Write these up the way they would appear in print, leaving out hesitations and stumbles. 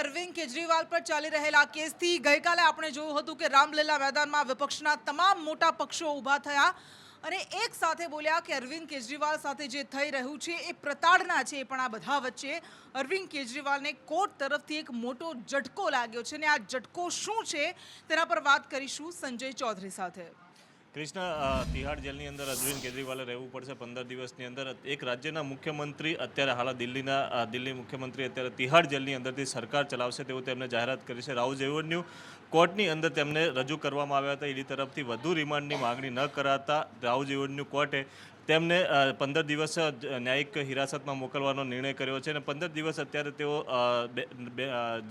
અરવિંદ કેજરીવાલ પર ચાલી રહેલા કેસથી ગઈકાલે આપણે જોયું હતું કે રામલીલા મેદાનમાં વિપક્ષના તમામ મોટા પક્ષો ઊભા થયા અને એક સાથે બોલ્યા કે અરવિંદ કેજરીવાલ સાથે જે થઈ રહ્યું છે એ પ્રતાડના છે। પણ આ બધા વચ્ચે અરવિંદ કેજરીવાલને કોર્ટ તરફથી એક મોટો ઝટકો લાગ્યો છે અને આ ઝટકો શું છે તેના પર વાત કરીશું સંજય ચૌધરી સાથે। કૃષ્ણ, તિહાડ જેલની અંદર અરવિંદ કેજરીવાલે રહેવું પડશે 15 દિવસની અંદર। એક રાજ્યના મુખ્યમંત્રી અત્યારે હાલ દિલ્હી મુખ્યમંત્રી અત્યારે તિહાડ જેલની અંદરથી સરકાર ચલાવશે તેવું તેમણે જાહેરાત કરી છે। રાહુલ રેવન્યુ કોર્ટની અંદર તેમને રજૂ કરવામાં આવ્યા હતા। ઈડી તરફથી વધુ રિમાન્ડની માગણી ન કરાતા રાહુલ રેવન્યુ કોર્ટે તેમને 15 દિવસ ન્યાયિક હિરાસતમાં મોકલવાનો નિર્ણય કર્યો છે અને 15 દિવસ અત્યારે તેઓ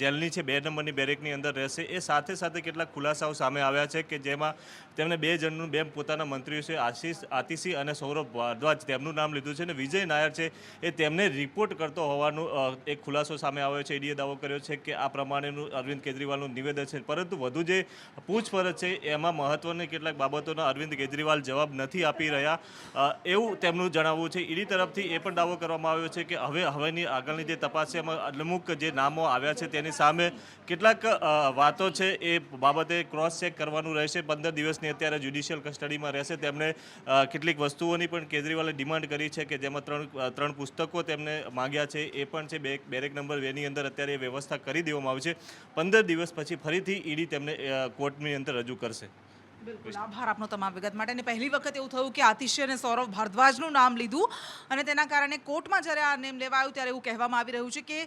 જેલની છે 2 નંબરની બેરેકની અંદર રહેશે। એ સાથે સાથે કેટલાક ખુલાસાઓ સામે આવ્યા છે કે જેમાં તેમણે 2 જણનું 2 પોતાના મંત્રીઓ છે આતિશી અને સૌરભ ભારદ્વાજ તેમનું નામ લીધું છે અને વિજય નાયર છે એ તેમને રિપોર્ટ કરતો હોવાનું એક ખુલાસો સામે આવ્યો છે। ઈડીએ દાવો કર્યો છે કે આ પ્રમાણેનું અરવિંદ કેજરીવાલનું નિવેદન છે, પરંતુ વધુ જે પૂછપરછ છે એમાં મહત્વની કેટલાક બાબતોના અરવિંદ કેજરીવાલ જવાબ નથી આપી રહ્યા એવું તેમનું જણાવવું છે। ઈડી તરફથી એ પણ દાવો કરવામાં આવ્યો છે કે હવેની આગળની જે તપાસ છે એમાં અમુક જે નામો આવ્યા છે તેની સામે કેટલાક વાતો છે એ બાબતે ક્રોસ ચેક કરવાનું રહેશે। 15 દિવસની અત્યારે જ્યુડિશિયલ કસ્ટડીમાં રહેશે। તેમણે કેટલીક વસ્તુઓની પણ કેજરીવાલે ડિમાન્ડ કરી છે કે જેમાં ત્રણ પુસ્તકો તેમને માંગ્યા છે એ પણ છે। બેરેક નંબર 2 ની અંદર અત્યારે એ વ્યવસ્થા કરી દેવામાં આવી છે। 15 દિવસ પછી ફરીથી ઈડી તેમને કોર્ટની અંદર રજૂ કરશે। બિલકુલ, આભાર આપનો તમામ વિગત માટે। અને પહેલી વખત એવું થયું કે આતિશી અને સૌરભ ભારદ્વાજનું નામ લીધું અને તેના કારણે કોર્ટમાં જ્યારે આ નેમ લેવાયું ત્યારે એવું કહેવામાં આવી રહ્યું છે કે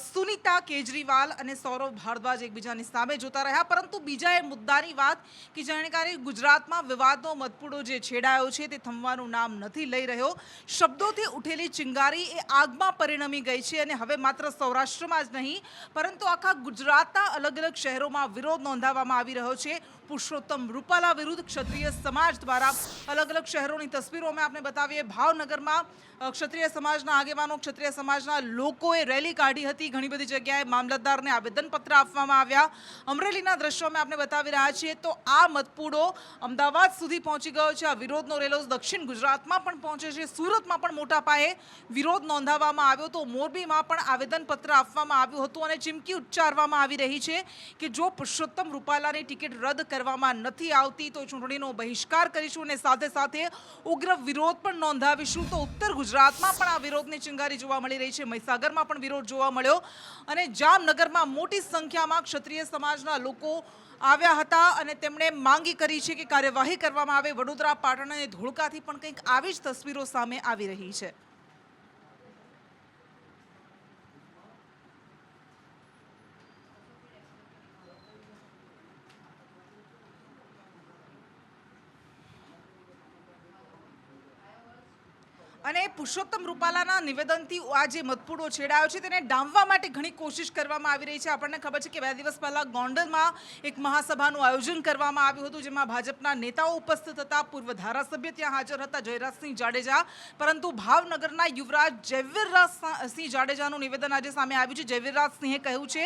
સુનીતા કેજરીવાલ અને સૌરભ ભારદ્વાજ એકબીજાની સામે જોતા રહ્યા, પરંતુ બીજા એ મુદ્દાની વાત કે જાણકારી ગુજરાતમાં વિવાદનો મતપૂડો જે છેડાયો છે તે થમવાનું નામ નથી લઈ રહ્યો। શબ્દોથી ઉઠેલી ચિંગારી એ આગમાં પરિણમી ગઈ છે અને હવે માત્ર સૌરાષ્ટ્રમાં જ નહીં પરંતુ આખા ગુજરાતના અલગ અલગ શહેરોમાં વિરોધ નોંધાવવામાં આવી રહ્યો છે। પુરુષોત્તમ રૂપાલા વિરુદ્ધ ક્ષત્રિય સમાજ દ્વારા અલગ અલગ શહેરોની તસવીરો અમે આપને બતાવીએ। ભાવનગરમાં ક્ષત્રિય સમાજના આગેવાનો, ક્ષત્રિય સમાજના લોકોએ રેલી કાઢી હતી। ઘણી બધી જગ્યાએ મામલતદારને આવેદનપત્ર આપવામાં આવ્યા। અમરેલીના દ્રશ્યો અમે આપને બતાવી રહ્યા છીએ તો આ મતપૂડો અમદાવાદ સુધી પહોંચી ગયો છે। આ વિરોધનો રેલો દક્ષિણ ગુજરાતમાં પણ પહોંચે છે। સુરતમાં પણ મોટા પાયે વિરોધ નોંધાવવામાં આવ્યો તો મોરબીમાં પણ આવેદનપત્ર આપવામાં આવ્યું હતું અને ચીમકી ઉચ્ચારવામાં આવી રહી છે કે જો પુરુષોત્તમ રૂપાલાની ટિકિટ રદ કરવામાં નથી આવતી તો ચૂંટણીનો બહિષ્કાર કરીશું અને સાથે સાથે ઉગ્ર વિરોધ પણ નોંધાવીશું। તો ઉત્તર ગુજરાતમાં પણ આ વિરોધની ચિંગારી જોવા મળી રહી છે। મહીસાગરમાં પણ વિરોધ જોવા મળ્યો અને જામનગરમાં મોટી સંખ્યામાં ક્ષત્રિય સમાજના લોકો આવ્યા હતા અને તેમણે માંગી કરી છે કે કાર્યવાહી કરવામાં આવે। વડોદરા, પાટણ અને ધોળકાથી પણ કંઈક આવી જ તસવીરો સામે આવી રહી છે। અને પુરુષોત્તમ રૂપાલાના નિવેદનથી આ જે મતપૂડો છેડાયો છે તેને ડામવા માટે ઘણી કોશિશ કરવામાં આવી રહી છે। આપણને ખબર છે કે 2 દિવસ પહેલાં ગોંડલમાં એક મહાસભાનું આયોજન કરવામાં આવ્યું હતું જેમાં ભાજપના નેતાઓ ઉપસ્થિત હતા, પૂર્વ ધારાસભ્ય ત્યાં હાજર હતા જયરાજસિંહ જાડેજા, પરંતુ ભાવનગરના યુવરાજ જયવીરરાજસિંહ જાડેજાનું નિવેદન આજે સામે આવ્યું છે। જયવીરરાજસિંહે કહ્યું છે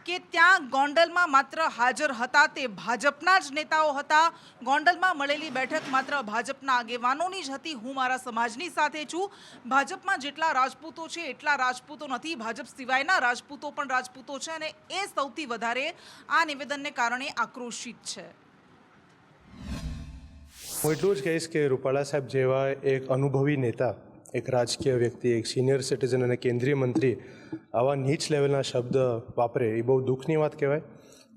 કે ત્યાં ગોંડલમાં માત્ર હાજર હતા તે ભાજપના જ નેતાઓ હતા। ગોંડલમાં મળેલી બેઠક માત્ર ભાજપના આગેવાનોની જ હતી। હું મારા સમાજની સાથે છું। ભાજપમાં જેટલા રાજપૂતો છે એટલા રાજપૂતો નથી, ભાજપ સિવાયના રાજપૂતો પણ રાજપૂતો છે અને એ સૌથી વધારે આ નિવેદનને કારણે આક્રોશિત છે। હું એટલું જ કહીશ કે રૂપાલા સાહેબ જેવા એક અનુભવી નેતા, એક રાજકીય વ્યક્તિ, એક સિનિયર સિટીઝન અને કેન્દ્રીય મંત્રી આવા નીચ લેવલના શબ્દ વાપરે એ બહુ દુઃખની વાત કહેવાય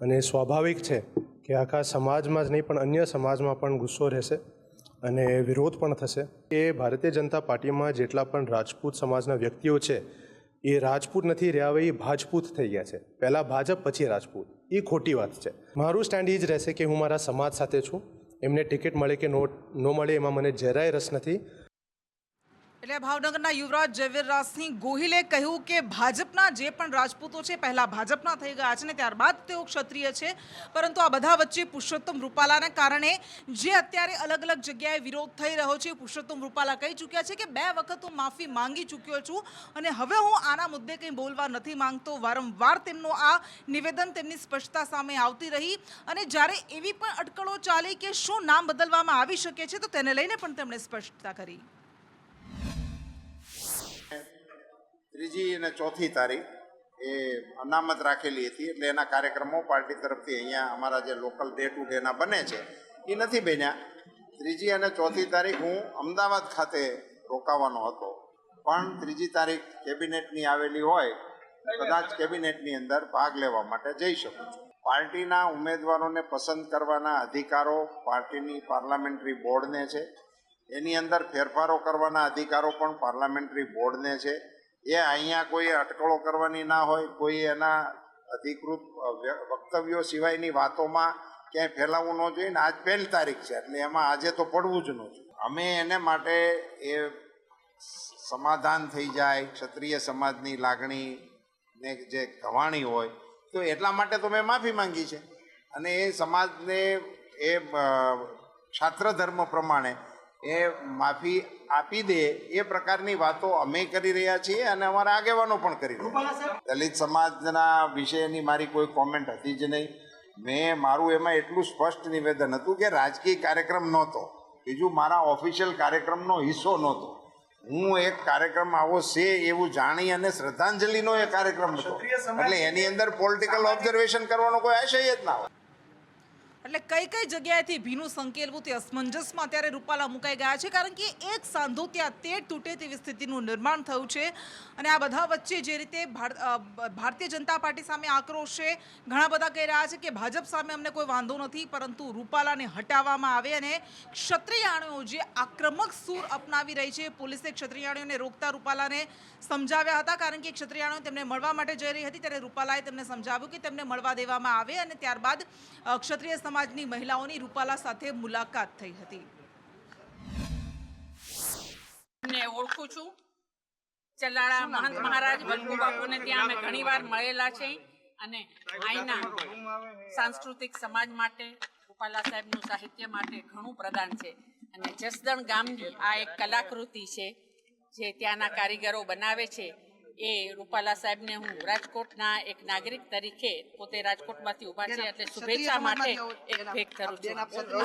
અને સ્વાભાવિક છે કે આખા સમાજમાં જ નહીં પણ અન્ય સમાજમાં પણ ગુસ્સો રહેશે અને વિરોધ પણ થશે। એ ભારતીય જનતા પાર્ટીમાં જેટલા પણ રાજપૂત સમાજના વ્યક્તિઓ છે એ રાજપૂત નથી રહ્યા, હવે એ ભાજપૂત થઈ ગયા છે। પહેલાં ભાજપ પછી રાજપૂત, એ ખોટી વાત છે। મારું સ્ટેન્ડ એ જ રહેશે કે હું મારા સમાજ સાથે છું। એમને ટિકિટ મળે કે ન મળે એમાં મને જરાય રસ નથી। એટલે ભાવનગરના યુવરાજ જયવીરરાજસિંહ ગોહિલે કહ્યું કે ભાજપના જે પણ રાજપૂતો છે પહેલા ભાજપના થઈ ગયા છે ને ત્યારબાદ તેઓ ક્ષત્રિય છે, પરંતુ આ બધા વચ્ચે પુરુષોત્તમ રૂપાલાને કારણે જે અત્યારે અલગ અલગ જગ્યાએ વિરોધ થઈ રહ્યો છે, પુરુષોત્તમ રૂપાલા કહી ચૂક્યા છે કે 2 વખત હું માફી માંગી ચૂક્યો છું અને હવે હું આના મુદ્દે કંઈ બોલવા નથી માંગતો। વારંવાર તેમનું આ નિવેદન, તેમની સ્પષ્ટતા સામે આવતી રહી અને જ્યારે એવી પણ અટકળો ચાલી કે શું નામ બદલવામાં આવી શકે છે તો તેને લઈને પણ તેમણે સ્પષ્ટતા કરી। ત્રીજી અને ચોથી તારીખ એ અનામત રાખેલી હતી, એટલે એના કાર્યક્રમો પાર્ટી તરફથી અહીંયા અમારા જે લોકલ ડે ટુ ડેના બને છે એ નથી બન્યા. 3જી અને 4જી તારીખ હું અમદાવાદ ખાતે રોકાવાનો હતો, પણ 3જી તારીખ કેબિનેટની આવેલી હોય, કદાચ કેબિનેટની અંદર ભાગ લેવા માટે જઈ શકું છું. પાર્ટીના ઉમેદવારોને પસંદ કરવાના અધિકારો પાર્ટીની પાર્લામેન્ટરી બોર્ડને છે, એની અંદર ફેરફારો કરવાના અધિકારો પણ પાર્લામેન્ટરી બોર્ડને છે. એ અહીંયા કોઈ અટકળો કરવાની ના હોય, કોઈ એના અધિકૃત વક્તવ્યો સિવાયની વાતોમાં ક્યાંય ફેલાવવું ન જોઈએ. ને આજ 1 તારીખ છે, એટલે એમાં આજે તો પડવું જ ન જોઈએ. અમે એને માટે એ સમાધાન થઈ જાય, ક્ષત્રિય સમાજની લાગણીને જે ગવાણી હોય, તો એટલા માટે તો મેં માફી માંગી છે. અને એ સમાજને એ ક્ષાત્ર ધર્મ પ્રમાણે એ માફી આપી દે એ પ્રકારની વાતો અમે કરી રહ્યા છીએ અને અમારા આગેવાનો પણ કરી રહ્યા છે. દલિત સમાજના વિષયની મારી કોઈ કોમેન્ટ હતી જ નહીં. મારું એમાં એટલું સ્પષ્ટ નિવેદન હતું કે રાજકીય કાર્યક્રમ નહોતો, બીજું મારા ઓફિશિયલ કાર્યક્રમનો હિસ્સો નહોતો. હું એક કાર્યક્રમ આવો છે એવું જાણી અને શ્રદ્ધાંજલિનો એ કાર્યક્રમ હતો, એટલે એની અંદર પોલિટિકલ ઓબ્ઝર્વેશન કરવાનો કોઈ આશય જ ના હોય. એટલે કઈ કઈ જગ્યાએથી ભીનું સંકેલવું તે અસમંજસમાં અત્યારે રૂપાલા મુકાઈ ગયા છે, કારણ કે એક સાંધો ત્યાં તેર તૂટે તેવી સ્થિતિનું નિર્માણ થયું છે. અને આ બધા વચ્ચે જે રીતે ભારતીય જનતા પાર્ટી સામે આક્રોશ છે, ઘણા બધા કહી રહ્યા છે કે ભાજપ સામે અમને કોઈ વાંધો નથી, પરંતુ રૂપાલાને હટાવવામાં આવે. અને ક્ષત્રિયાણીઓ જે આક્રમક સૂર અપનાવી રહી છે, પોલીસે ક્ષત્રિયાણીઓને રોકતા રૂપાલાને સમજાવ્યા હતા, કારણ કે ક્ષત્રિયાણીઓ તેમને મળવા માટે જઈ રહી હતી, ત્યારે રૂપાલાએ તેમને સમજાવ્યું કે તેમને મળવા દેવામાં આવે. અને ત્યારબાદ ક્ષત્રિય સમાજની મહિલાઓની રૂપાલા સાથે મુલાકાત થઈ હતી. ઓળખું છું ચલાળા મહંત મહારાજ વલ્લભ બાપુને ત્યાં અમે ઘણીવાર મળેલા છે, અને અહીંના સાંસ્કૃતિક સમાજ માટે, રૂપાલા સાહેબનું સાહિત્ય માટે ઘણું પ્રદાન છે. અને જસદણ ગામની આ એક કલાકૃતિ છે જે ત્યાંના કારીગરો બનાવે છે. એ રૂપાલા સાહેબને હું રાજકોટના એક નાગરિક તરીકે, પોતે રાજકોટમાંથી ઊભા છે એટલે શુભેચ્છા માટે એક ભેટ કરું છું.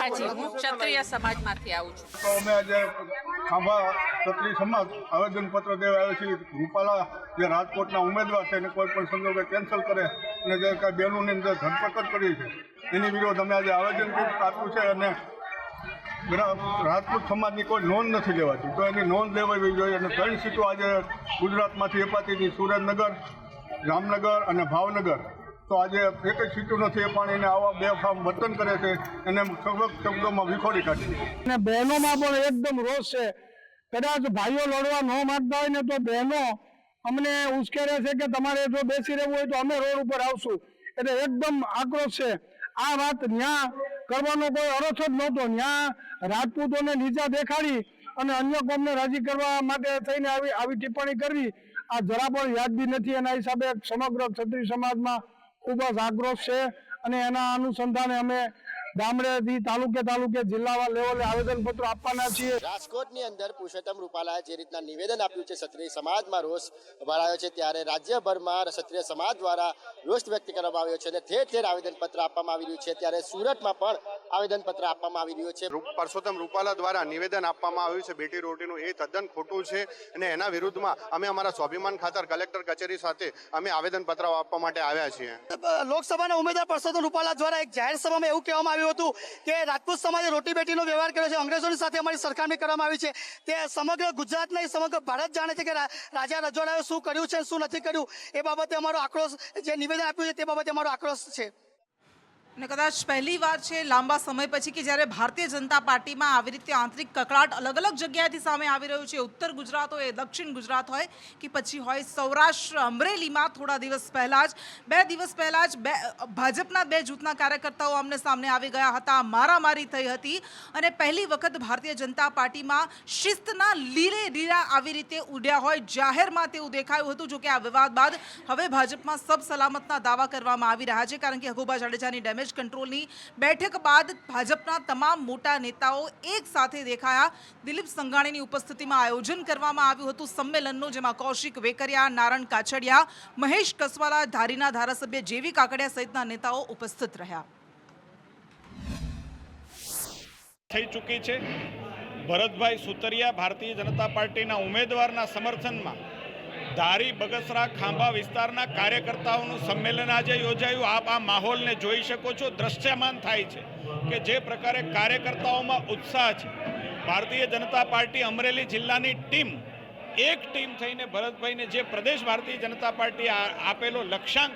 હાજી, હું ક્ષત્રિય સમાજમાંથી આવું છું. તો અમે આજે ખાંભા ક્ષત્રિય સમાજ આવેદનપત્ર દેવા આવ્યા છીએ. રૂપાલા જે રાજકોટના ઉમેદવાર છે એને કોઈ પણ સંજોગે કેન્સલ કરે અને જે કાંઈ બહેનોની અંદર ધરપકડ કરી છે એની વિરોધ અમે આજે આવેદન આપ્યું છે. અને રાજપૂત સમાજની કોઈ નોંધ નથી લેવાતી, તો એની નોંધ લેવાવી જોઈએ. અને 3 સીટો આજે ગુજરાતમાંથી અપાતી હતી, સુરેન્દ્રનગર, જામનગર અને ભાવનગર. તો આજે એક જ સીટો નથી, એ પણ એને આવા બેફામ વર્તન કરે છે, એને શબ્દોમાં વિખોડી કાઢી. અને બહેનોમાં પણ એકદમ રોષ છે. કદાચ ભાઈઓ લડવા ન માંગતા હોય ને તો બહેનો અમને ઉશ્કેરે છે કે તમારે જો બેસી રહેવું હોય તો અમે રોડ ઉપર આવશું, એટલે એકદમ આક્રોશ છે. આ વાત ન્યા કરવાનો કોઈ અર્થ જ નહોતો. ન્યા રાજપૂતોને નીચા દેખાડી અને અન્ય કોમને રાજી કરવા માટે થઈને આવી ટિપ્પણી કરવી, આ જરા પણ વ્યાજબી નથી. એના હિસાબે સમગ્ર ક્ષત્રિય સમાજમાં ખૂબ જ આક્રોશ છે. અને એના અનુસંધાને અમે ગામડેથી તાલુકે જિલ્લા લેવલે આવેદનપત્રો આપવાના છીએ. રાજકોટની અંદર પુરુષોત્તમ રૂપાલાએ જે રીતના નિવેદન આપ્યું છે, ક્ષત્રિય સમાજમાં રોષ ભરાયો છે, ત્યારે રાજ્યભરમાં ક્ષત્રિય સમાજ દ્વારા રોષ વ્યક્ત કરવામાં આવ્યો છે અને ઠેર ઠેર આવેદનપત્ર આપવામાં આવી રહ્યું છે. ત્યારે સુરતમાં પણ આવેદનપત્ર આપવામાં આવી રહ્યું છે. પરસોત્તમ રૂપાલા દ્વારા નિવેદન આપવામાં આવ્યું છે બેટી રોટીનું, એ તદ્દન ખોટું છે. અને એના વિરુદ્ધમાં અમે અમારા સ્વાભિમાન ખાતર કલેક્ટર કચેરી સાથે અમે આવેદનપત્ર આપવા માટે આવ્યા છીએ. લોકસભાના ઉમેદવાર પરસોત્તમ રૂપાલા દ્વારા એક જાહેર સભામાં એવું કહેવામાં આવ્યું હતું કે રાજપૂત સમાજે રોટી બેટીનો વ્યવહાર કર્યો છે, અંગ્રેજોની સાથે અમારી સરખામણી કરવામાં આવી છે. તે સમગ્ર ગુજરાત નહીં, સમગ્ર ભારત જાણે છે કે રાજા રજવાડાએ શું કર્યું છે, શું નથી કર્યું. એ બાબતે અમારો આક્રોશ, જે નિવેદન આપ્યું છે તે બાબતે અમારો આક્રોશ છે. અને કદાચ પહેલી વાર છે લાંબા સમય પછી કે જ્યારે ભારતીય જનતા પાર્ટીમાં આવી રીતે આંતરિક કકળાટ અલગ અલગ જગ્યાએથી સામે આવી રહ્યું છે. ઉત્તર ગુજરાત હોય, દક્ષિણ ગુજરાત હોય કે પછી હોય સૌરાષ્ટ્ર, અમરેલીમાં થોડા દિવસ પહેલાં જ, 2 દિવસ પહેલાં જ ભાજપના 2 જૂથના કાર્યકર્તાઓ આમને સામને આવી ગયા હતા, મારામારી થઈ હતી. અને પહેલી વખત ભારતીય જનતા પાર્ટીમાં શિસ્તના લીરે લીરા આવી રીતે ઉડ્યા હોય જાહેરમાં તેવું દેખાયું હતું. જોકે આ વિવાદ બાદ હવે ભાજપમાં સબ સલામતના દાવા કરવામાં આવી રહ્યા છે, કારણ કે હગુભા જાડેજાની ડેમેજ કંટ્રોલની બેઠક બાદ ભાજપના તમામ મોટા નેતાઓ એક સાથે દેખાયા. દિલીપ સંઘાણીની ઉપસ્થિતિમાં આયોજન કરવામાં આવ્યું હતું સંમેલનનું, જેમાં કૌશિક વેકરિયા, નારણ કાછડિયા, મહેશ કસવાલા, ધારીના ધારાસભ્ય જેવી કાકડિયા સહિતના નેતાઓ ઉપસ્થિત રહ્યા. થઈ ચૂકી છે. ભરતભાઈ સુતરિયા ભારતીય જનતા પાર્ટીના ઉમેદવારના સમર્થનમાં ધારી બગસરા ખાંભા વિસ્તારના કાર્યકર્તાઓનું સંમેલન આજે યોજાયું. આપ આ માહોલને જોઈ શકો છો. દ્રશ્યમાન થાય છે કે જે પ્રકારે કાર્યકર્તાઓમાં ઉત્સાહ છે. ભારતીય જનતા પાર્ટી અમરેલી જિલ્લાની ટીમ એક ટીમ થઈને ભરતભાઈને જે પ્રદેશ ભારતીય જનતા પાર્ટી આપેલો લક્ષ્યાંક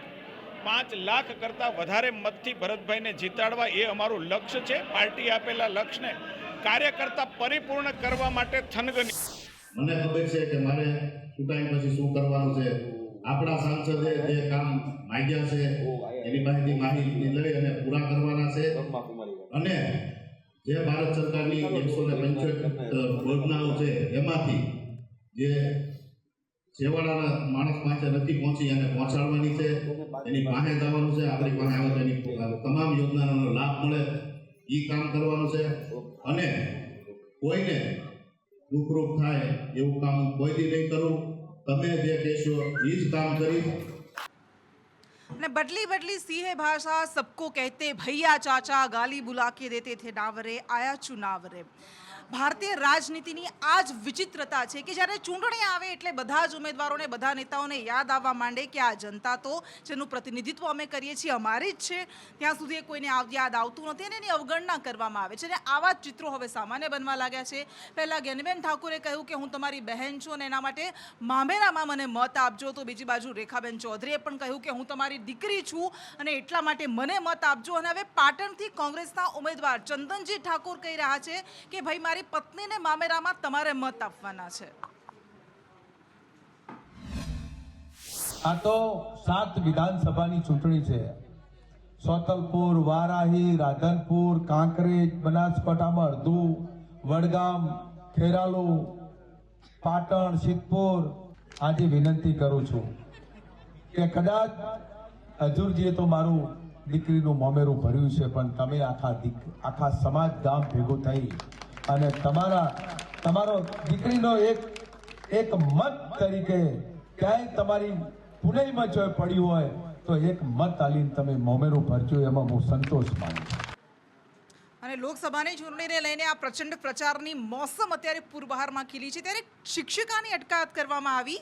5 લાખ કરતાં વધારે મતથી ભરતભાઈને જીતાડવા એ અમારું લક્ષ્ય છે. પાર્ટી આપેલા લક્ષ્યને કાર્યકર્તા પરિપૂર્ણ કરવા માટે થનગની. મને ખબર છે કે મારે ચૂંટાઈ પછી શું કરવાનું છે. આપણા સાંસદે જે કામ માંગ્યા છે એની પાસેથી માહિતી લઈ અને પૂરા કરવાના છે. અને જે ભારત સરકારની 175 યોજનાઓ છે એમાંથી જે છેવાડાના માણસ પાસે નથી પહોંચી અને પહોંચાડવાની છે. એની પાસે જવાનું છે. આપણી પાસે આવે એની તમામ યોજનાનો લાભ મળે એ કામ કરવાનું છે. અને કોઈને દુઃખરૂપ થાય એવું કામ કોઈ દી નહીં કરું. તમે જે કહેશો એ જ કામ કરીશ. અને बदली बदली सी है भाषा, सबको कहते भैया चाचा, गाली बुला के देते थे नावरे, आया चुनाव रे. ભારતીય રાજનીતિની આ જ વિચિત્રતા છે કે જ્યારે ચૂંટણી આવે એટલે બધા જ ઉમેદવારોને, બધા નેતાઓને યાદ આવવા માંડે કે આ જનતા તો જેનું પ્રતિનિધિત્વ અમે કરીએ છીએ અમારી જ છે, ત્યાં સુધી કોઈને યાદ આવતું નથી અને એની અવગણના કરવામાં આવે છે. અને આવા જ ચિત્રો હવે સામાન્ય બનવા લાગ્યા છે. પહેલાં જ્ઞાનબેન ઠાકોરે કહ્યું કે હું તમારી બહેન છું અને એના માટે મામેરામાં મને મત આપજો, તો બીજી બાજુ રેખાબેન ચૌધરીએ પણ કહ્યું કે હું તમારી દીકરી છું અને એટલા માટે મને મત આપજો. અને હવે પાટણથી કોંગ્રેસના ઉમેદવાર ચંદનજી ઠાકોર કહી રહ્યા છે કે ભાઈ મારી પત્નીને મામેરામાં તમારે મત આપવાના છે. આ તો 7 વિધાનસભાની ચૂંટણી છે. સોતલપુર, વારાહી, રાધનપુર, કાંકરેજ, બનાસકાંઠામાં અડધું, વડગામ, ખેરાલુ, પાટણ, સિદ્ધપુર. આજે વિનંતી કરું છું કે કદાચ હજુરજીએ તો મારું દીકરીનું મોમેરું ભર્યું છે, પણ તમે આખા સમાજ ગામ ભેગું થઈ અને તમારો દીકરીનો એક મત તરીકે ક્યાંય તમારી પુનઃમાં જો પડ્યું હોય તો એક મત આલીને તમે મોમેરું ભરજો, એમાં હું સંતોષ માનું છું. અને લોકસભાની ચૂંટણીને લઈને આ પ્રચંડ પ્રચારની મોસમ અત્યારે પૂરબહારમાં ખીલી છે, ત્યારે શિક્ષિકાની અટકાયત કરવામાં આવી,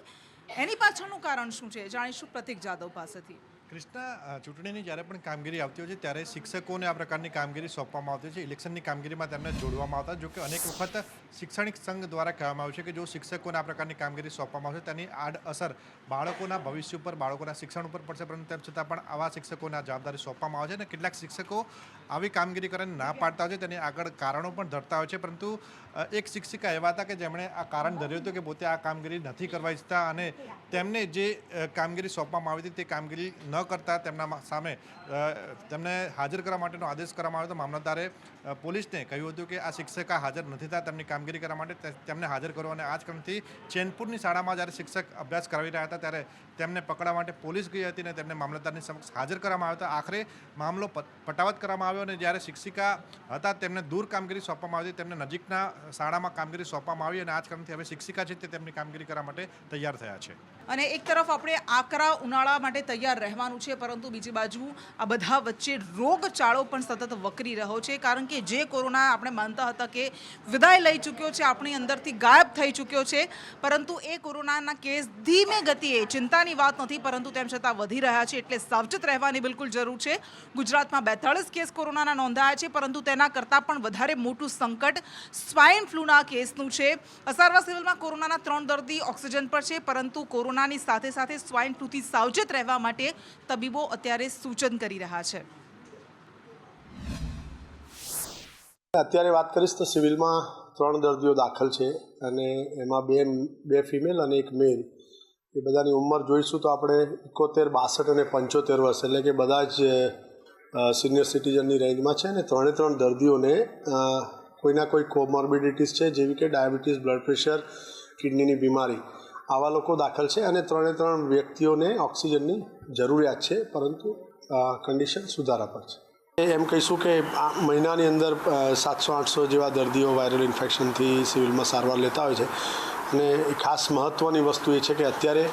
એની પાછળનું કારણ શું છે જાણીશું પ્રતિક જાદવ પાસેથી. કૃષ્ણા, ચૂંટણીની જ્યારે પણ કામગીરી આવતી હોય છે ત્યારે શિક્ષકોને આ પ્રકારની કામગીરી સોંપવામાં આવતી હોય છે. ઇલેક્શનની કામગીરીમાં તેમને જોડવામાં આવતા, જો કે અનેક વખત શૈક્ષણિક સંઘ દ્વારા કહેવામાં આવ્યું છે કે જો શિક્ષકોને આ પ્રકારની કામગીરી સોંપવામાં આવશે તેની આડઅસર બાળકોના ભવિષ્ય ઉપર, બાળકોના શિક્ષણ ઉપર પડશે, પરંતુ તેમ છતાં પણ આવા શિક્ષકોને આ જવાબદારી સોંપવામાં આવે છે. અને કેટલાક શિક્ષકો આવી કામગીરી કરીને ના પાડતા હોય છે, તેની આગળ કારણો પણ ધરતા હોય છે. પરંતુ એક શિક્ષિકા એવા હતા કે જેમણે આ કારણ ધર્યું હતું કે પોતે આ કામગીરી નથી કરવા ઈચ્છતા અને તેમને જે કામગીરી સોંપવામાં આવી હતી તે કામગીરી ન કરતા તેમના સામે તેમને હાજર કરવા માટેનો આદેશ કરવામાં આવ્યો હતો. મામલતદારે પોલીસને કહ્યું હતું કે આ શિક્ષકા હાજર નથી થતા તેમની કામગીરી કરવા માટે તેમને હાજર કરો. અને આ જ ક્રમથી ચેનપુરની શાળામાં જ્યારે શિક્ષક અભ્યાસ કરાવી રહ્યા હતા ત્યારે તેમને પકડવા માટે પોલીસ ગઈ હતી અને તેમને મામલતદારની સમક્ષ હાજર કરવામાં આવ્યા હતા. આખરે મામલો પટાવત કરવામાં આવ્યો અને જ્યારે શિક્ષિકા હતા તેમને દૂર કામગીરી સોંપવામાં આવી, તેમને નજીકના શાળામાં કામગીરી સોંપવામાં આવી અને આ જ ક્રમથી હવે શિક્ષિકા છે તે તેમની કામગીરી કરવા માટે તૈયાર થયા છે. અને એક તરફ આપણે આકરા ઉનાળા માટે તૈયાર રહેવાનું છે, પરંતુ બીજી બાજુ આ બધા વચ્ચે રોગચાળો પણ સતત વકરી રહ્યો છે. કારણ કે જે કોરોના આપણે માનતા હતા કે વિદાય લઈ ચૂક્યો છે, આપણી અંદરથી ગાયબ થઈ ચૂક્યો છે, પરંતુ એ કોરોનાના કેસ ધીમે ગતિએ, ચિંતાની વાત નથી પરંતુ તેમ છતાં વધી રહ્યા છે, એટલે સાવચેત રહેવાની બિલકુલ જરૂર છે. ગુજરાતમાં 42 કેસ કોરોનાના નોંધાયા છે, પરંતુ તેના કરતાં પણ વધારે મોટું સંકટ સ્વાઇન ફ્લૂના કેસનું છે. અસારવા સિવિલમાં કોરોનાના 3 દર્દી ઓક્સિજન પર છે, પરંતુ કોરોનાની સાથે સાથે સ્વાઇન ફ્લૂથી સાવચેત રહેવા માટે તબીબો અત્યારે સૂચન કરી રહ્યા છે. અત્યારે વાત કરીશ તો સિવિલમાં 3 દર્દીઓ દાખલ છે અને એમાં બે ફિમેલ અને એક મેલ. એ બધાની ઉંમર જોઈશું તો આપણે 71, 62 અને 75 વર્ષ, એટલે કે બધા જ સિનિયર સિટીઝનની રેન્જમાં છે. અને 3 દર્દીઓને કોઈના કોઈ કોમોર્બિડિટીઝ છે, જેવી કે ડાયાબિટીસ, બ્લડ પ્રેશર, કિડનીની બીમારી, આવા લોકો દાખલ છે. અને 3 વ્યક્તિઓને ઓક્સિજનની જરૂરિયાત છે, પરંતુ કન્ડિશન સુધારા પર છે. એમ કહીશું કે આ મહિનાની અંદર 700-800 જેવા દર્દીઓ વાયરલ ઇન્ફેક્શનથી સિવિલમાં સારવાર લેતા હોય છે. અને ખાસ મહત્ત્વની વસ્તુ એ છે કે અત્યારે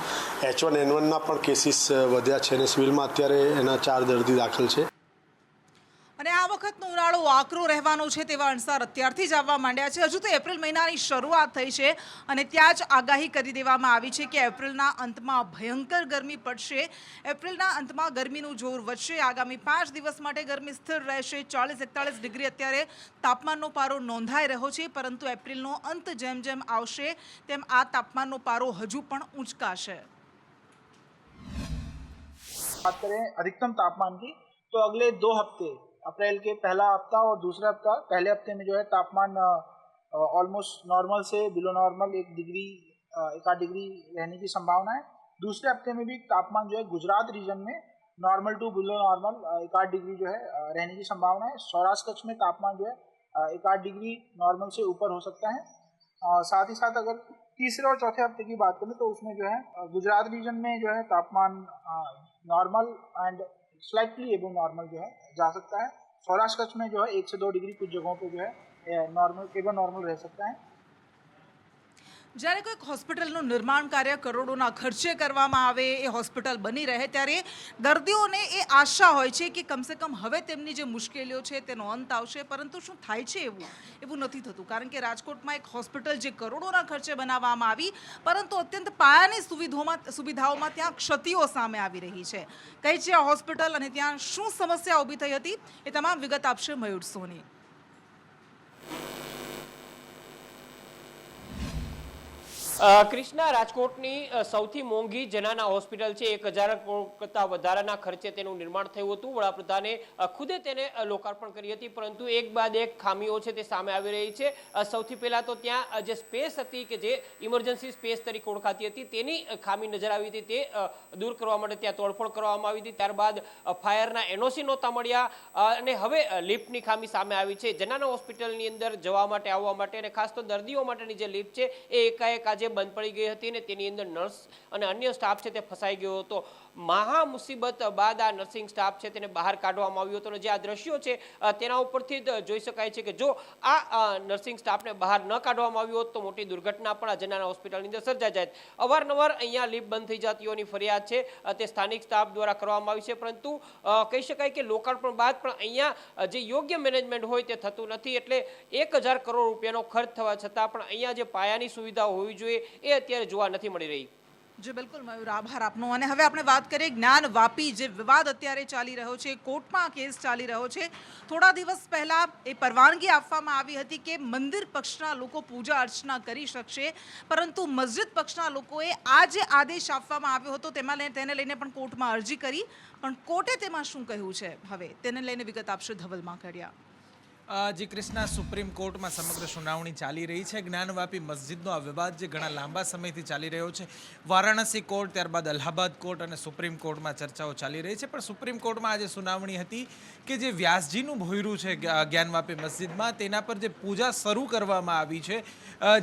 H1N1ના પણ કેસીસ વધ્યા છે અને સિવિલમાં અત્યારે એના 4 દર્દી દાખલ છે. અને આ વખતનો ઉનાળો આકરો રહેવાનો છે તેવા અણસાર અત્યારથી જ આવવા માંડ્યા છે. હજુ તો એપ્રિલ મહિનાની શરૂઆત થઈ છે અને ત્યાં જ આગાહી કરી દેવામાં આવી છે કે એપ્રિલના અંતમાં ભયંકર ગરમી પડશે. એપ્રિલના અંતમાં ગરમીનું જોર વધશે. આગામી 5 દિવસ માટે ગરમી સ્થિર રહેશે. 40-41 ડિગ્રી અત્યારે તાપમાનનો પારો નોંધાઈ રહ્યો છે, પરંતુ એપ્રિલનો અંત જેમ જેમ આવશે તેમ આ તાપમાનનો પારો હજુ પણ ઊંચકાશે. बात करें अधिकतम तापमान की तो अगले 2 हफ्ते अप्रैल के पहला हफ्ता और दूसरा हफ्ता, पहले हफ्ते में जो है तापमान ऑलमोस्ट नॉर्मल से बिलो नॉर्मल 1 डिग्री रहने की संभावना है. दूसरे हफ्ते में भी तापमान जो है गुजरात रीजन में normal to below normal 1 degree जो है रहने की संभावना है. सौराष्ट्र कच्छ में तापमान जो है 1 डिग्री नॉर्मल से ऊपर हो सकता है. साथ ही साथ अगर तीसरे और चौथे हफ्ते की बात करें तो उसमें जो है गुजरात रीजन में जो है तापमान normal and slightly above normal जो है जा सकता है. सौराष्ट्र कच्छ में जो है 1 से 2 डिग्री कुछ जगहों पे जो है नॉर्मल एबव नॉर्मल रह सकता है. જ્યારે કોઈક હોસ્પિટલનું નિર્માણ કાર્ય કરોડોના ખર્ચે કરવામાં આવે, એ હોસ્પિટલ બની રહે, ત્યારે દર્દીઓને એ આશા હોય છે કે કમસે કમ હવે તેમની જે મુશ્કેલીઓ છે તેનો અંત આવશે. પરંતુ શું થાય છે એવું નથી થતું, કારણ કે રાજકોટમાં એક હોસ્પિટલ જે કરોડોના ખર્ચે બનાવવામાં આવી, પરંતુ અત્યંત પાયાની સુવિધાઓમાં ત્યાં ક્ષતિઓ સામે આવી રહી છે. કઈ છે આ હોસ્પિટલ અને ત્યાં શું સમસ્યા ઊભી થઈ હતી, એ તમામ વિગત આપશે મયુર સોની. ક્રિષ્ના, રાજકોટની સૌથી મોંઘી જનાના હોસ્પિટલ છે. 1000 કરોડ કરતાં વધારાના ખર્ચે તેનું નિર્માણ થયું હતું. વડાપ્રધાને ખુદે તેને લોકાર્પણ કરી હતી, પરંતુ એક બાદ એક ખામીઓ છે તે સામે આવી રહી છે. સૌથી પહેલાં તો ત્યાં જે સ્પેસ હતી કે જે ઇમરજન્સી સ્પેસ તરીકે ઓળખાતી હતી, તેની ખામી નજર આવી હતી. તે દૂર કરવા માટે ત્યાં તોડફોડ કરવામાં આવી હતી. ત્યારબાદ ફાયરના એનઓસી નહોતા મળ્યા અને હવે લિફ્ટની ખામી સામે આવી છે. જનાના હોસ્પિટલની અંદર જવા માટે, આવવા માટે અને ખાસ તો દર્દીઓ માટેની જે લિફ્ટ છે એ એકાએક આજે બંધ પડી ગઈ હતી અને તેની અંદર નર્સ અને અન્ય સ્ટાફ છે તે ફસાઈ ગયો હતો. મહા મુસીબત બાદ આ નર્સિંગ સ્ટાફ છે તેને બહાર કાઢવામાં આવ્યો હતો અને જે આ દ્રશ્યો છે તેના ઉપરથી જોઈ શકાય છે કે જો આ નર્સિંગ સ્ટાફને બહાર ન કાઢવામાં આવ્યો હોત તો મોટી દુર્ઘટના પણ આ જનાના હોસ્પિટલની અંદર સર્જાઈ જાય. અવારનવાર અહીંયા લિફ્ટ બંધ થઈ જતીઓની ફરિયાદ છે તે સ્થાનિક સ્ટાફ દ્વારા કરવામાં આવી છે, પરંતુ કહી શકાય કે લોકાર્પણ બાદ પણ અહીંયા જે યોગ્ય મેનેજમેન્ટ હોય તે થતું નથી. એટલે 1000 કરોડ રૂપિયાનો ખર્ચ થવા છતાં પણ અહીંયા જે પાયાની સુવિધાઓ હોવી જોઈએ એ અત્યારે જોવા નથી મળી રહી. જી બિલકુલ મયુર, આભાર આપનો. અને હવે આપણે વાત કરીએ જ્ઞાન વાપી, જે વિવાદ અત્યારે ચાલી રહ્યો છે, કોર્ટમાં કેસ ચાલી રહ્યો છે. થોડા દિવસ પહેલા એ પરવાનગી આપવામાં આવી હતી કે મંદિર પક્ષના લોકો પૂજા અર્ચના કરી શકશે, પરંતુ મસ્જિદ પક્ષના લોકોએ આ જે આદેશ આપવામાં આવ્યો હતો તેને લઈને પણ કોર્ટમાં અરજી કરી, પણ કોર્ટે તેમાં શું કહ્યું છે હવે તેને લઈને વિગત આપશે ધવલ માંકડિયા. જી કૃષ્ણા, સુપ્રીમ કોર્ટમાં સમગ્ર સુનાવણી ચાલી રહી છે. જ્ઞાનવાપી મસ્જિદનો આ વિવાદ જે ઘણા લાંબા સમયથી ચાલી રહ્યો છે, વારાણસી કોર્ટ, ત્યારબાદ અલ્હાબાદ કોર્ટ અને સુપ્રીમ કોર્ટમાં ચર્ચાઓ ચાલી રહી છે. પણ સુપ્રીમ કોર્ટમાં આજે સુનાવણી હતી કે જે વ્યાસજીનું ભોયરું છે જ્ઞાનવાપી મસ્જિદમાં, તેના પર જે પૂજા શરૂ કરવામાં આવી છે,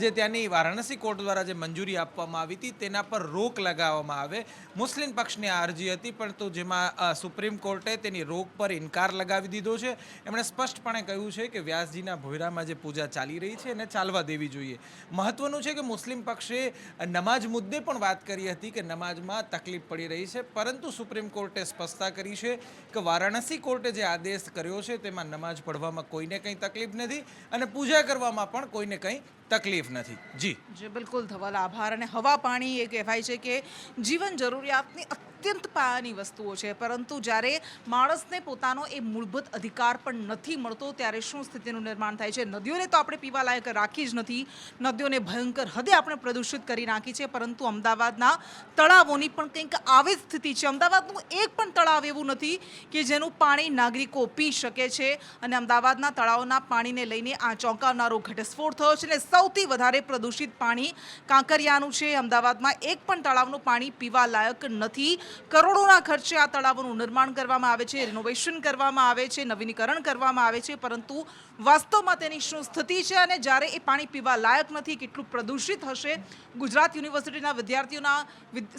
જે ત્યાંની વારાણસી કોર્ટ દ્વારા જે મંજૂરી આપવામાં આવી હતી, તેના પર રોક લગાવવામાં આવે. મુસ્લિમ પક્ષની આ અરજી હતી, પરંતુ જેમાં સુપ્રીમ કોર્ટે તેની રોક પર ઇનકાર લગાવી દીધો છે. એમણે સ્પષ્ટપણે કહ્યું છે કે વ્યાસજીના ભોયરામાં જે પૂજા ચાલી રહી છે એને ચાલવા દેવી જોઈએ. મહત્વનું છે કે મુસ્લિમ પક્ષે નમાજ મુદ્દે પણ વાત કરી હતી કે નમાજમાં તકલીફ પડી રહી છે, પરંતુ સુપ્રીમ કોર્ટે સ્પષ્ટતા કરી છે કે વારાણસી કોર્ટે જે આદેશ કર્યો છે તેમાં નમાજ પઢવામાં કોઈને કંઈ તકલીફ નથી અને પૂજા કરવામાં પણ કોઈને કંઈ તકલીફ નથી. જી બિલકુલ ધવલ, આભાર. અને હવા પાણી એ કહેવાય છે કે જીવન જરૂરિયાતની અત્યંત પાયાની વસ્તુઓ છે, પરંતુ જ્યારે માણસને પોતાનો એ મૂળભૂત અધિકાર પણ નથી મળતો ત્યારે શું સ્થિતિનું નિર્માણ થાય છે. નદીઓને તો આપણે પીવા લાયક રાખી જ નથી, નદીઓને ભયંકર હદે આપણે પ્રદૂષિત કરી નાખી છે, પરંતુ અમદાવાદના તળાવોની પણ કંઈક આવી જ સ્થિતિ છે. અમદાવાદનું એક પણ તળાવ એવું નથી કે જેનું પાણી નાગરિકો પી શકે છે, અને અમદાવાદના તળાવોના પાણીને લઈને આ ચોંકાવનારો ઘટસ્ફોટ થયો છે. અને સૌથી વધારે પ્રદૂષિત પાણી કાંકરિયાનું છે. અમદાવાદમાં એક પણ તળાવનું પાણી પીવા લાયક નથી. કરોડોના ખર્ચે આ તળાવોનું નિર્માણ કરવામાં આવે છે, રિનોવેશન કરવામાં આવે છે, નવીનીકરણ કરવામાં આવે છે, પરંતુ વાસ્તવમાં તેની શું સ્થિતિ છે અને જ્યારે એ પાણી પીવા લાયક નથી, કેટલું પ્રદૂષિત હશે. ગુજરાત યુનિવર્સિટીના વિદ્યાર્થીઓના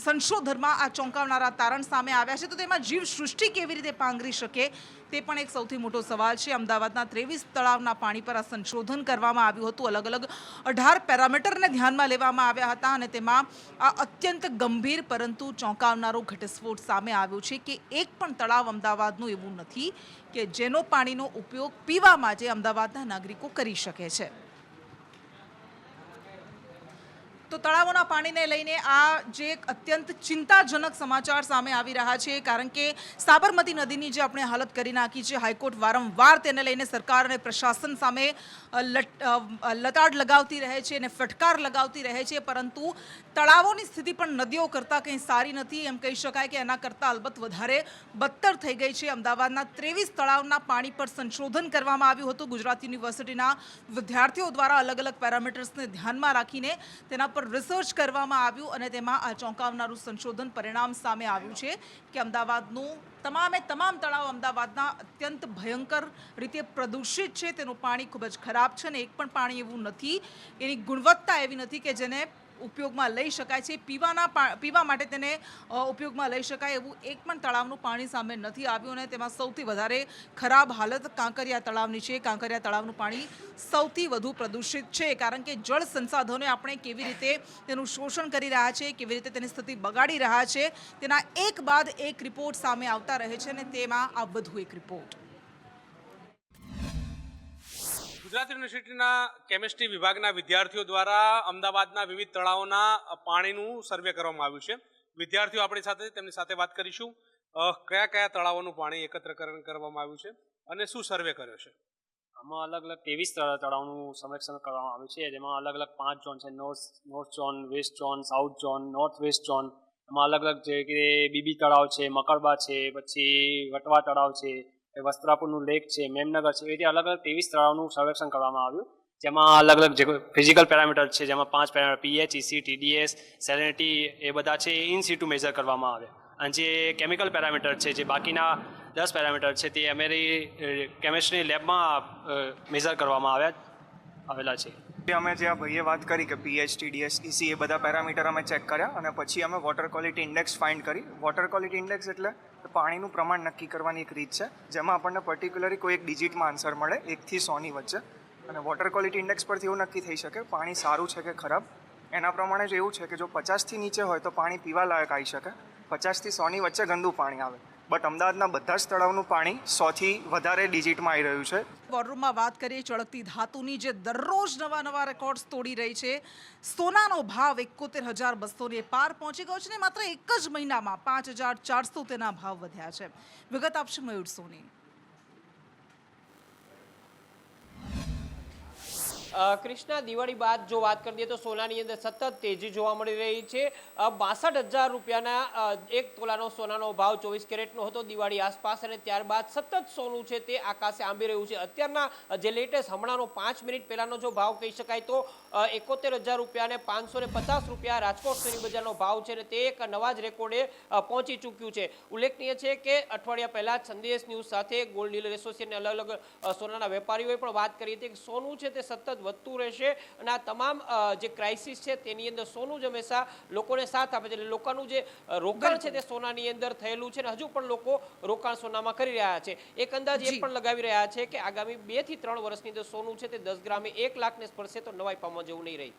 સંશોધનમાં આ ચોંકાવનારા તારણ સામે આવ્યા છે, તો તેમાં જીવ સૃષ્ટિ કેવી રીતે પાંગરી શકે તે પણ એક સૌથી મોટો સવાલ છે. અમદાવાદના 23 તળાવના પાણી પર આ સંશોધન કરવામાં આવ્યું હતું. અલગ અલગ 18 પેરામીટરને ધ્યાનમાં લેવામાં આવ્યા હતા અને તેમાં આ અત્યંત ગંભીર પરંતુ ચોંકાવનારો ઘટસ્ફોટ સામે આવ્યો છે કે એક પણ તળાવ અમદાવાદનું એવું નથી કે જેનો પાણીનો ઉપયોગ પીવા માટે અમદાવાદના નાગરિકો કરી શકે છે. તો તળાવોના પાણીને લઈને આ જે એક અત્યંત ચિંતાજનક સમાચાર સામે આવી રહ્યા છે, કારણ કે સાબરમતી નદીની જે આપણે હાલત કરી નાખી છે, હાઈકોર્ટ વારંવાર તેને લઈને સરકાર અને પ્રશાસન સામે લતાડ લગાવતી રહે છે અને ફટકાર લગાવતી રહે છે, પરંતુ તળાવોની સ્થિતિ પણ નદીઓ કરતાં કંઈ સારી નથી. એમ કહી શકાય કે એના કરતાં અલબત્ત વધારે બદતર થઈ ગઈ છે. અમદાવાદના 23 તળાવના પાણી પર સંશોધન કરવામાં આવ્યું હતું. ગુજરાત યુનિવર્સિટીના વિદ્યાર્થીઓ દ્વારા અલગ અલગ પેરામીટર્સને ધ્યાનમાં રાખીને તેના પર રિસર્ચ કરવામાં આવ્યું અને તેમાં આ ચોંકાવનારું સંશોધન પરિણામ સામે આવ્યું છે કે અમદાવાદનું તમામ તળાવ અમદાવાદના અત્યંત ભયંકર રીતે પ્રદૂષિત છે. તેનું પાણી ખૂબ જ ખરાબ છે અને એક પણ પાણી એવું નથી, એની ગુણવત્તા એવી નથી કે જેને ઉપયોગમાં લઈ શકાય છે. પીવા માટે તેને ઉપયોગમાં લઈ શકાય એવું એક પણ તળાવનું પાણી સામે નથી આવ્યું અને તેમાં સૌથી વધારે ખરાબ હાલત કાંકરિયા તળાવની છે. કાંકરિયા તળાવનું પાણી સૌથી વધુ પ્રદૂષિત છે, કારણ કે જળ સંસાધનો આપણે કેવી રીતે તેનું શોષણ કરી રહ્યા છે, કેવી રીતે તેની સ્થિતિ બગાડી રહ્યા છે, તેના એક બાદ એક રિપોર્ટ સામે આવતા રહે છે અને તેમાં આ વધુ એક રિપોર્ટ. ગુજરાત યુનિવર્સિટીના કેમિસ્ટ્રી વિભાગના વિદ્યાર્થીઓ દ્વારા અમદાવાદના વિવિધ તળાવોના પાણીનું સર્વે કરવામાં આવ્યું છે. વિદ્યાર્થીઓ આપણી સાથે, તેમની સાથે વાત કરીશું. કયા કયા તળાવોનું પાણી એકત્રીકરણ કરવામાં આવ્યું છે અને શું સર્વે કર્યો છે? આમાં અલગ અલગ 23 તળાવનું સંરક્ષણ કરવામાં આવ્યું છે, જેમાં અલગ અલગ 5 ઝોન છે. North zone, west zone, south zone, north west zone. એમાં અલગ અલગ છે કે બીબી તળાવ છે, મકરબા છે, પછી વટવા તળાવ છે, વસ્ત્રાપુરનું લેક છે, મેમનગર છે. એ રીતે અલગ અલગ 23 તળાવનું સર્વેક્ષણ કરવામાં આવ્યું, જેમાં અલગ અલગ જે ફિઝિકલ પેરામીટર છે, જેમાં 5 પેરામીટર પીએચ, ઇસી, ટીડીએસ, સેલિનિટી, એ બધા છે ઇન સિટુ મેઝર કરવામાં આવે. અને જે કેમિકલ પેરામીટર છે, જે બાકીના 10 પેરામીટર છે, તે અમારી કેમિસ્ટ્રી લેબમાં મેઝર કરવામાં આવેલા છે. અમે જે આ ભાઈએ વાત કરી કે પીએચ, ટીડીએસ, ઇસી, એ બધા પેરામીટર અમે ચેક કર્યા અને પછી અમે વોટર ક્વોલિટી ઇન્ડેક્સ ફાઇન્ડ કરી. વોટર ક્વોલિટી ઇન્ડેક્સ એટલે પાણીનું પ્રમાણ નક્કી કરવાની એક રીત છે, જેમાં આપણને પર્ટિક્યુલરલી કોઈ એક ડિજિટમાં આન્સર મળે 1 થી 100 ની વચ્ચે. અને વોટર ક્વોલિટી ઇન્ડેક્સ પરથી એવું નક્કી થઈ શકે પાણી સારું છે કે ખરાબ. એના પ્રમાણે જ એવું છે કે જો 50 થી નીચે હોય તો પાણી પીવા લાયક આવી શકે, 50 થી 100 ની વચ્ચે ગંદુ પાણી આવે. બટ અમદાવાદના બધા જ તળાવનું પાણી 100 થી વધારે ડિજિટમાં આવી રહ્યું છે. વોરરૂમમાં વાત કરીએ ચળકતી ધાતુની, જે દરરોજ નવા રેકોર્ડ્સ તોડી રહી છે. સોનાનો ભાવ 71,200 પાર પહોંચી ગયો છે ને માત્ર એક જ મહિનામાં 5,400 તેના ભાવ વધ્યા છે. વિગત આપશે મયુર સોની. કૃષ્ણા, દિવાળી બાદ જો વાત કરીએ તો સોનાની અંદર સતત તેજી જોવા મળી રહી છે. 62,000 રૂપિયાના 1 તોલાનો સોનાનો ભાવ 24 કેરેટનો હતો દિવાળી આસપાસ, અને ત્યારબાદ સતત સોનું છે તે આકાશે આંબી રહ્યું છે. અત્યારના જે લેટેસ્ટ હમણાંનો 5 મિનિટ પહેલાનો જો ભાવ કહી શકાય તો 71,000 રૂપિયા અને 550 રૂપિયા રાજકોટ શેરી બજારનો ભાવ છે, અને તે એક નવા જ રેકોર્ડે પહોંચી ચૂક્યું છે. ઉલ્લેખનીય છે કે અઠવાડિયા પહેલા જ સંદેશ ન્યૂઝ સાથે ગોલ્ડ ડીલર એસોસિએશનના અલગ અલગ સોનાના વેપારીઓએ પણ વાત કરી હતી કે સોનું છે તે સતત વધતું રહેશે અને આ તમામ જે ક્રાઇસિસ છે તેની અંદર સોનું જ હંમેશા લોકોને સાથ આપે છે. એટલે લોકોનું જે રોકાણ છે તે સોનાની અંદર થયેલું છે અને હજુ પણ લોકો રોકાણ સોનામાં કરી રહ્યા છે. એક અંદાજ એ પણ લગાવી રહ્યા છે કે આગામી 2 થી 3 વર્ષની અંદર સોનું છે તે 10 ગ્રામે 1 લાખને સ્પર્શે તો નવાઈ પામવા જેવું નહીં રહી.